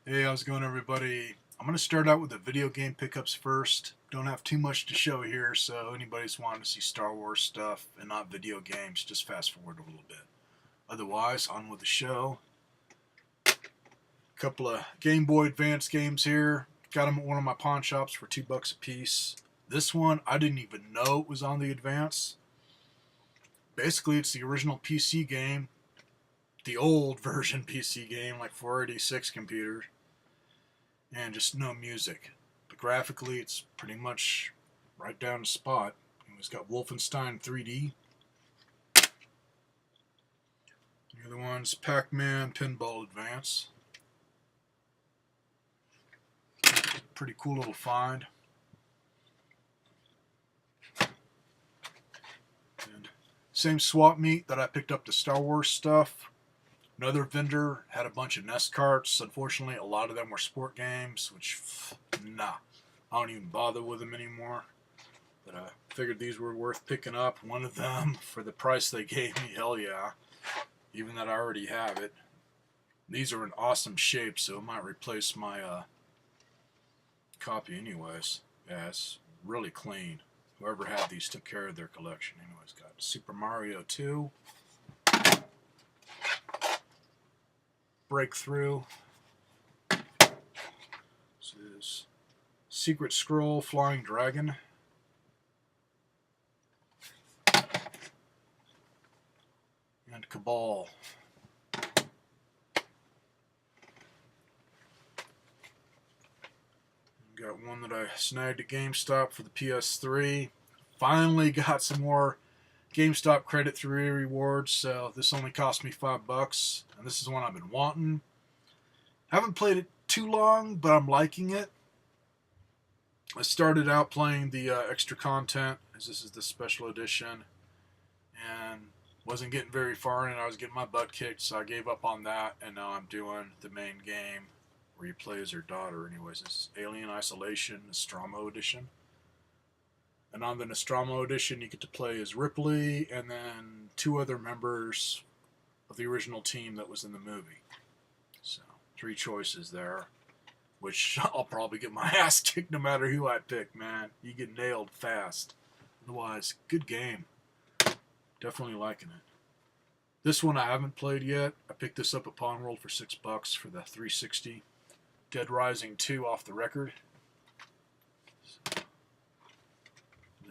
Hey, how's it going, everybody? I'm going to start out with the video game pickups first. Don't have too much to show here, so anybody's wanting to see Star Wars stuff and not video games, just fast forward a little bit. Otherwise, on with the show. A couple of Game Boy Advance games here. Got them at one of my pawn shops for $2 a piece. This one, I didn't even know it was on the Advance. Basically, it's the original PC game, the old version PC game, like 486 computers, and just no music. But graphically, it's pretty much right down the spot. It's got Wolfenstein 3D. The other one's Pac-Man Pinball Advance. Pretty cool little find. And same swap meet that I picked up the Star Wars stuff. Another vendor had a bunch of NES carts. Unfortunately, a lot of them were sport games, which, nah, I don't even bother with them anymore. But I figured these were worth picking up. One of them, for the price they gave me, hell yeah. Even that I already have it. These are in awesome shape, so it might replace my copy anyways. Yeah, it's really clean. Whoever had these took care of their collection. Anyways, got Super Mario 2. Breakthrough. This is Secret Scroll Flying Dragon. And Cabal. Got one that I snagged at GameStop for the PS3. Finally got some more GameStop credit through rewards, so this only cost me $5, and this is one I've been wanting. Haven't played it too long, but I'm liking it. I started out playing the extra content, as this is the special edition, and wasn't getting very far in. I was getting my butt kicked, so I gave up on that, and now I'm doing the main game where you play as her daughter. Anyways, it's Alien Isolation Nostromo Edition. And on the Nostromo Edition, you get to play as Ripley and then two other members of the original team that was in the movie. So, 3 choices there, which I'll probably get my ass kicked no matter who I pick, man. You get nailed fast. Otherwise, good game. Definitely liking it. This one I haven't played yet. I picked this up at Pawn World for $6 for the 360. Dead Rising 2 off the record.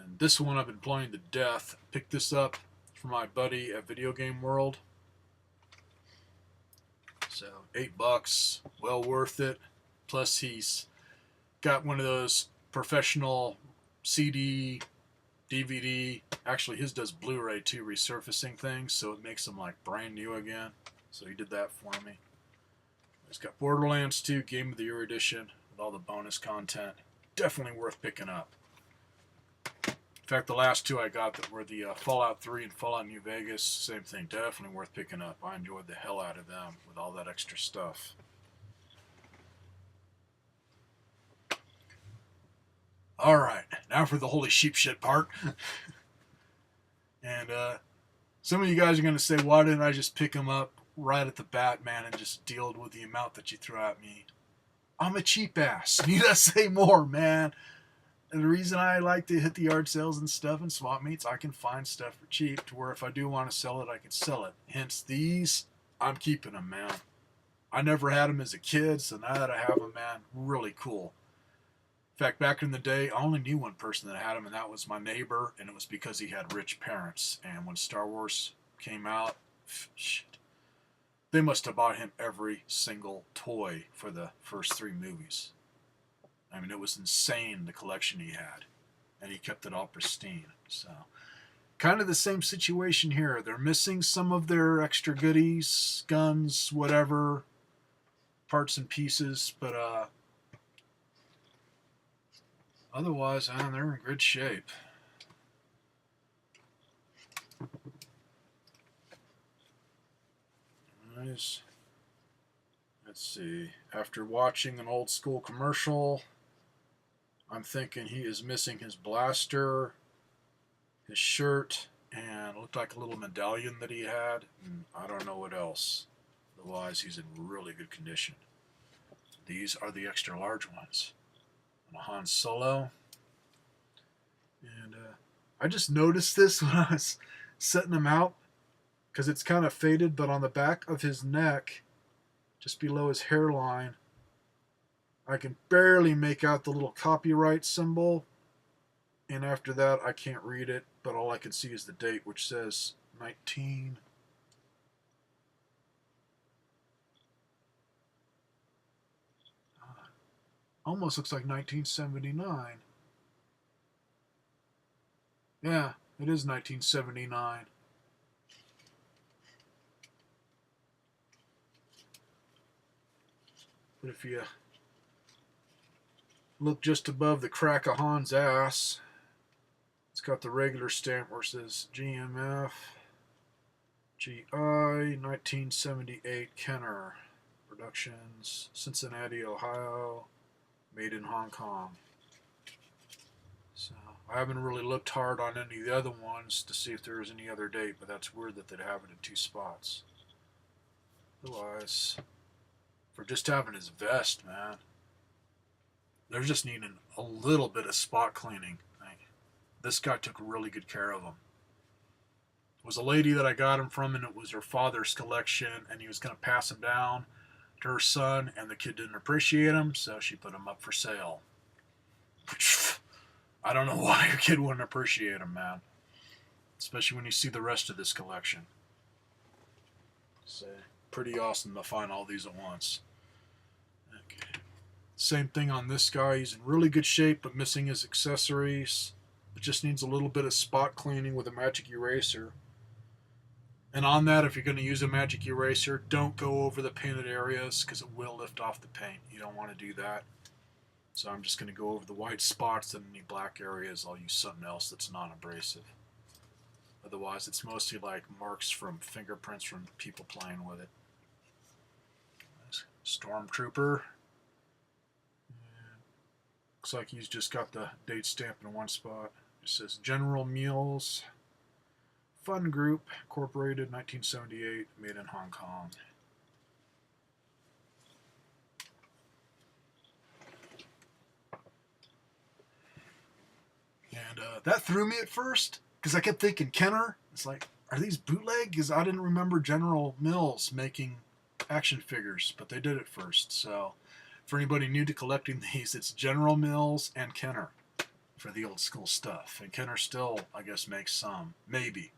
And this one I've been playing to death. Picked this up from my buddy at Video Game World. So $8, well worth it. Plus he's got one of those professional CD, DVD. Actually, his does Blu-ray too, resurfacing things, so it makes them like brand new again. So he did that for me. He's got Borderlands 2 Game of the Year Edition with all the bonus content. Definitely worth picking up. In fact, the last 2 I got that were the Fallout 3 and Fallout New Vegas, same thing, definitely worth picking up. I enjoyed the hell out of them with all that extra stuff. Alright, now for the holy sheep shit part. And some of you guys are going to say, why didn't I just pick them up right at the bat, man, and just deal with the amount that you throw at me? I'm a cheap ass. Need I say more, man? And the reason I like to hit the yard sales and stuff and swap meets, I can find stuff for cheap to where if I do want to sell it, I can sell it. Hence these, I'm keeping them, man. I never had them as a kid, so now that I have them, man, really cool. In fact, back in the day, I only knew one person that had them, and that was my neighbor, and it was because he had rich parents. And when Star Wars came out, shit, they must have bought him every single toy for the first 3 movies. I mean, it was insane, the collection he had. And he kept it all pristine. So, kind of the same situation here. They're missing some of their extra goodies, guns, whatever, parts and pieces. But otherwise, they're in good shape. Nice. Let's see. After watching an old school commercial, I'm thinking he is missing his blaster, his shirt, and it looked like a little medallion that he had, and I don't know what else. Otherwise, he's in really good condition. These are the extra large ones. On a Han Solo. And I just noticed this when I was setting him out because it's kind of faded, but on the back of his neck, just below his hairline, I can barely make out the little copyright symbol. And after that, I can't read it, but all I can see is the date, which says 19. Almost looks like 1979. Yeah, it is 1979. But if you look just above the crack of Han's ass, it's got the regular stamp where it says GMF, GI, 1978 Kenner Productions, Cincinnati, Ohio, made in Hong Kong. So I haven't really looked hard on any of the other ones to see if there is any other date, but that's weird that they'd have it in 2 spots. Otherwise, for just having his vest, man, they're just needing a little bit of spot cleaning. This guy took really good care of him. It was a lady that I got him from, and it was her father's collection, and he was going to pass him down to her son, and the kid didn't appreciate him, so she put him up for sale. I don't know why your kid wouldn't appreciate him, man. Especially when you see the rest of this collection. It's pretty awesome to find all these at once. Okay. Same thing on this guy. He's in really good shape, but missing his accessories. It just needs a little bit of spot cleaning with a magic eraser. And on that, if you're going to use a magic eraser, don't go over the painted areas because it will lift off the paint. You don't want to do that. So I'm just going to go over the white spots and any black areas. I'll use something else that's non-abrasive. Otherwise, it's mostly like marks from fingerprints from people playing with it. Stormtrooper. Looks like he's just got the date stamp in one spot. It says General Mills Fun Group, Incorporated, 1978, made in Hong Kong. And that threw me at first because I kept thinking Kenner. It's like, are these bootleg? Because I didn't remember General Mills making action figures, but they did it first. So for anybody new to collecting these, it's General Mills and Kenner for the old school stuff. And Kenner still, I guess, makes some. Maybe.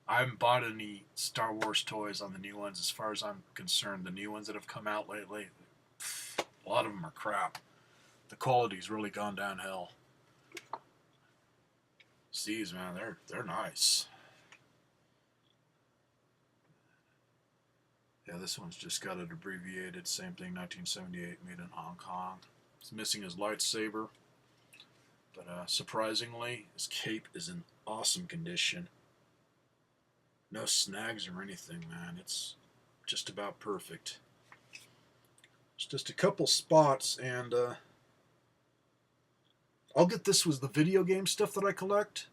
I haven't bought any Star Wars toys on the new ones as far as I'm concerned. The new ones that have come out lately, a lot of them are crap. The quality's really gone downhill. These, man, they're nice. Yeah, this one's just got it abbreviated. Same thing, 1978, made in Hong Kong. It's missing his lightsaber. But surprisingly, his cape is in awesome condition. No snags or anything, man. It's just about perfect. It's just a couple spots, and I'll get this with the video game stuff that I collect,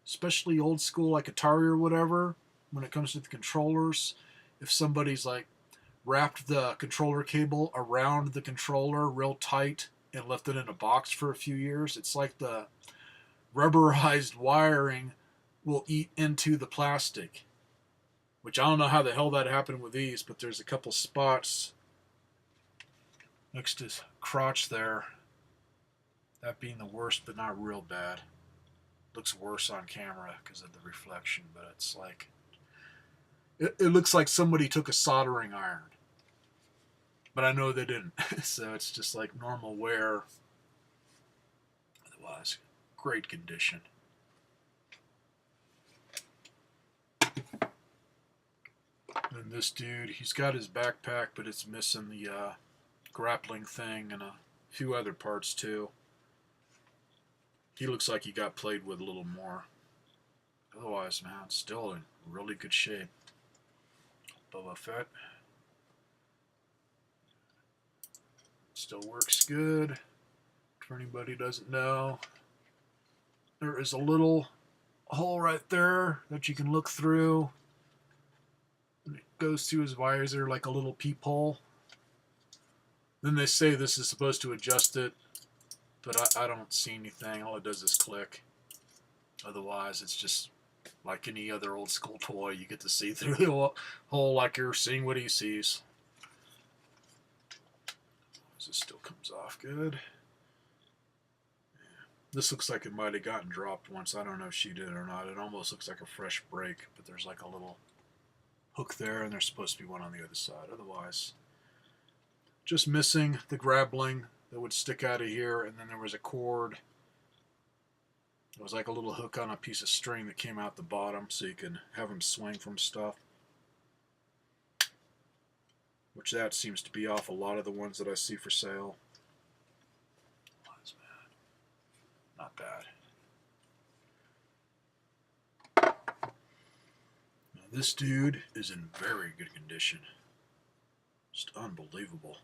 especially old school like Atari or whatever, when it comes to the controllers. If somebody's like wrapped the controller cable around the controller real tight and left it in a box for a few years, it's like the rubberized wiring will eat into the plastic. Which I don't know how the hell that happened with these, but there's a couple spots next to his crotch there. That being the worst, but not real bad. Looks worse on camera because of the reflection, but it's like... It looks like somebody took a soldering iron. But I know they didn't. So it's just like normal wear. Otherwise, great condition. And this dude, he's got his backpack, but it's missing the grappling thing and a few other parts too. He looks like he got played with a little more. Otherwise, man, still in really good shape. Boba Fett. Still works good. For anybody who doesn't know, there is a little hole right there that you can look through. And it goes through his visor like a little peephole. Then they say this is supposed to adjust it, but I don't see anything. All it does is click. Otherwise, it's just like any other old school toy. You get to see through the hole like you're seeing what he sees. This still comes off good. This looks like it might have gotten dropped once. I don't know if she did or not. It almost looks like a fresh break, but there's like a little hook there, and there's supposed to be one on the other side. Otherwise, just missing the grappling that would stick out of here, and then there was a cord. It was like a little hook on a piece of string that came out the bottom, so you can have them swing from stuff. Which that seems to be off a lot of the ones that I see for sale. Not bad. Now this dude is in very good condition. Just unbelievable.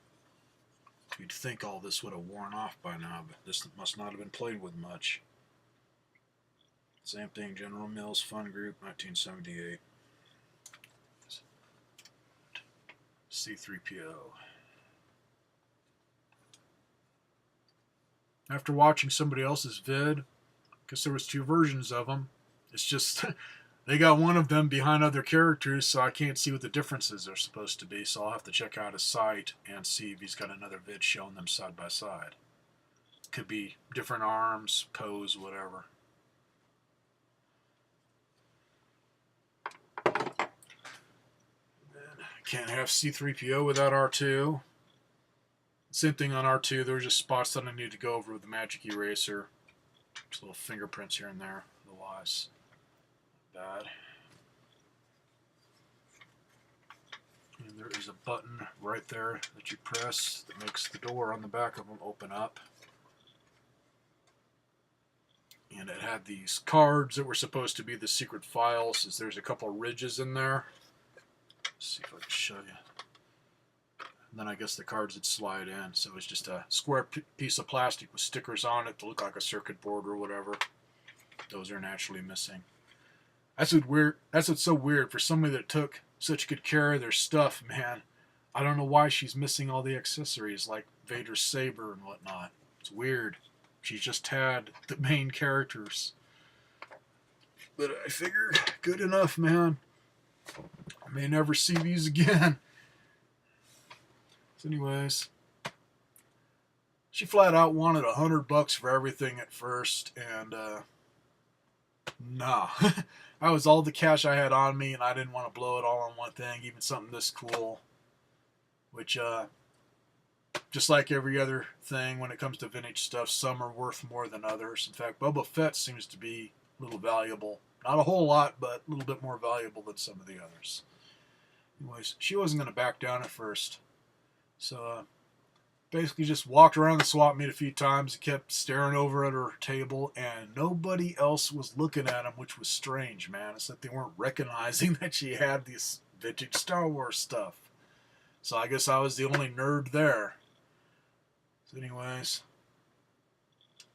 You'd think all this would have worn off by now, but this must not have been played with much. Same thing, General Mills Fun Group, 1978. C-3PO. After watching somebody else's vid, because there was 2 versions of them, it's just they got one of them behind other characters, so I can't see what the differences are supposed to be. So I'll have to check out his site and see if he's got another vid showing them side by side. Could be different arms, pose, whatever. Can't have C-3PO without R2. Same thing on R2. There were just spots that I need to go over with the magic eraser. Just little fingerprints here and there. Otherwise, not bad. And there is a button right there that you press that makes the door on the back of them open up. And it had these cards that were supposed to be the secret files. As there's a couple ridges in there. Let's see if I can show you. And then I guess the cards would slide in. So it's just a square piece of plastic with stickers on it to look like a circuit board or whatever. Those are naturally missing. That's what's so weird for somebody that took such good care of their stuff, man. I don't know why she's missing all the accessories like Vader's saber and whatnot. It's weird. She just had the main characters. But I figure, good enough, man. I may never see these again. So anyways, she flat out wanted $100 for everything at first, and nah. That was all the cash I had on me, and I didn't want to blow it all on one thing, even something this cool. Which, just like every other thing when it comes to vintage stuff, some are worth more than others. In fact, Boba Fett seems to be a little valuable. Not a whole lot, but a little bit more valuable than some of the others. Anyways, she wasn't going to back down at first. So, basically just walked around the swap meet a few times and kept staring over at her table, and nobody else was looking at him, which was strange, man. It's like they weren't recognizing that she had this vintage Star Wars stuff. So I guess I was the only nerd there. So anyways,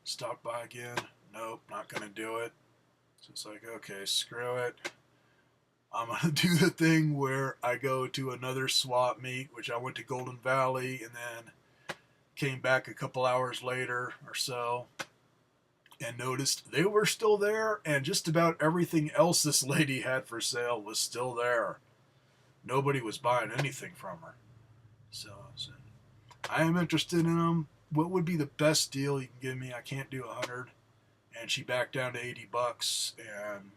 stopped by again. Nope, not going to do it. So it's like, okay, screw it. I'm going to do the thing where I go to another swap meet, which I went to Golden Valley and then came back a couple hours later or so and noticed they were still there, and just about everything else this lady had for sale was still there. Nobody was buying anything from her. So I am interested in them. What would be the best deal you can give me? I can't do 100. And she backed down to $80 and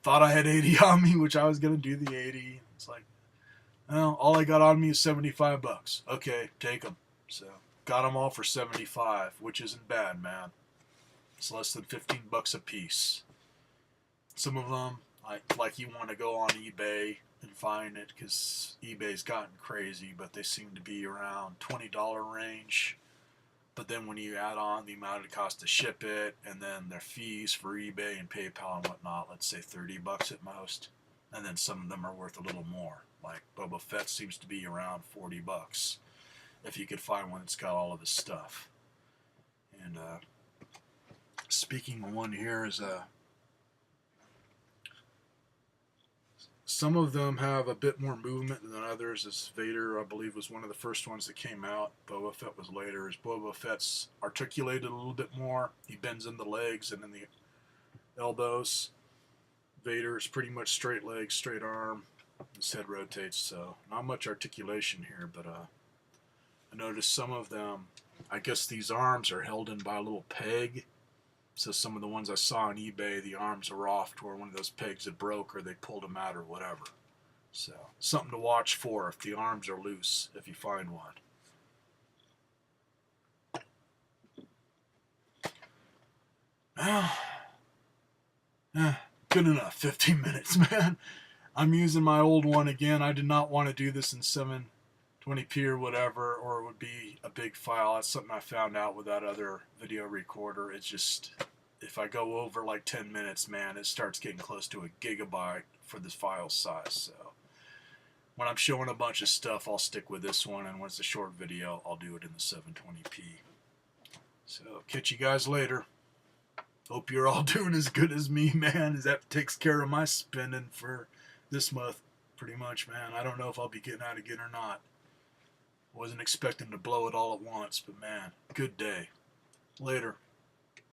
thought I had 80 on me, which I was going to do the 80. It's like, well, all I got on me is $75. Okay, take them. So got them all for 75, which isn't bad, man. It's less than 15 bucks a piece. Some of them, like you want to go on eBay and find it, because eBay's gotten crazy, but they seem to be around $20 range. But then when you add on the amount it costs to ship it, and then their fees for eBay and PayPal and whatnot, let's say 30 bucks at most. And then some of them are worth a little more. Like Boba Fett seems to be around 40 bucks. If you could find one that's got all of this stuff. And speaking of one here is Some of them have a bit more movement than others. As Vader, I believe, was one of the first ones that came out. Boba Fett was later. As Boba Fett's articulated a little bit more. He bends in the legs and in the elbows. Vader is pretty much straight leg, straight arm. His head rotates, so not much articulation here, but I noticed some of them, I guess these arms are held in by a little peg. So some of the ones I saw on eBay, the arms are off to where one of those pegs had broke or they pulled them out or whatever. So something to watch for if the arms are loose, if you find one. Well, good enough. 15 minutes, man. I'm using my old one again. I did not want to do this in 720p or whatever, or it would be a big file. That's something I found out with that other video recorder. It's just, if I go over like 10 minutes, man, it starts getting close to a gigabyte for this file size. So when I'm showing a bunch of stuff, I'll stick with this one, and when it's a short video, I'll do it in the 720p. So catch you guys later. Hope you're all doing as good as me, man, as that takes care of my spending for this month, pretty much, man. I don't know if I'll be getting out again or not. Wasn't expecting to blow it all at once, but man, good day. Later.